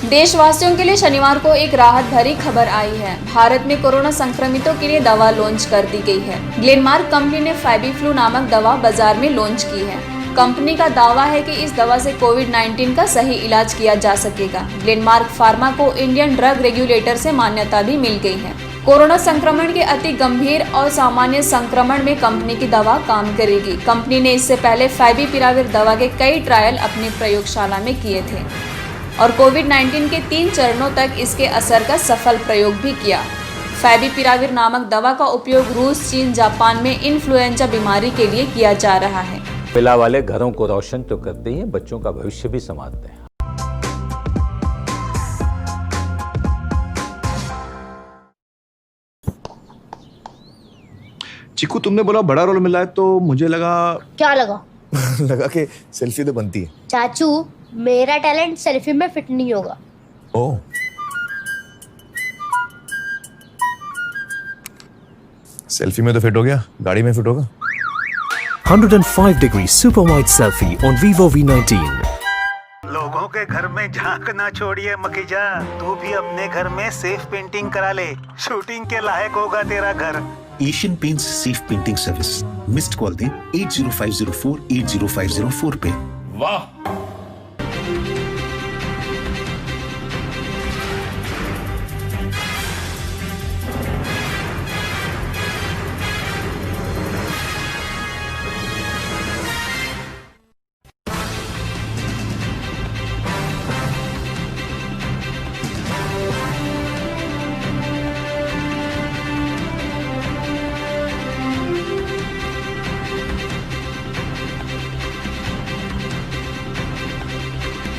देशवासियों के लिए शनिवार को एक राहत भरी खबर आई है। भारत में कोरोना संक्रमितों के लिए दवा लॉन्च कर दी गई है। ग्लेनमार्क कंपनी ने फैबीफ्लू नामक दवा बाजार में लॉन्च की है। कंपनी का दावा है कि इस दवा से कोविड-19 का सही इलाज किया जा सकेगा। ग्लेनमार्क फार्मा को इंडियन ड्रग रेगुलेटर से मान्यता भी मिल गई है। कोरोना संक्रमण के अति गंभीर और सामान्य संक्रमण में कंपनी की दवा काम करेगी। कंपनी ने इससे पहले फैविपिराविर दवा के कई ट्रायल अपनी प्रयोगशाला में किए थे और कोविड-19 के 3 चरणों तक इसके असर का सफल प्रयोग भी किया। फैविपिराविर नामक दवा का उपयोग रूस, चीन, जापान में इन्फ्लुएंजा बीमारी के लिए किया जा रहा है। पिला वाले घरों को रोशन तो करते ही हैं, बच्चों का भविष्य भी संवारते हैं। चिकू, तुमने बोला बड़ा रोल मिला है तो मुझे लगा। क्या लगा? लगा कि सेल्फी तो बनती है। चाचू, मेरा टैलेंट सेल्फी में फिट नहीं होगा। ओह, सेल्फी में तो फिट हो गया, गाड़ी में फिट होगा। 105-degree super wide selfie on Vivo V19। लोगों के घर में झांक ना छोड़िए मकीजा, तू भी अपने घर में सेफ पेंटिंग करा ले। शूटिंग के लायक होगा तेरा घर। Asian paints safe painting service. Missed call दें 80504 80504 पे। वाह,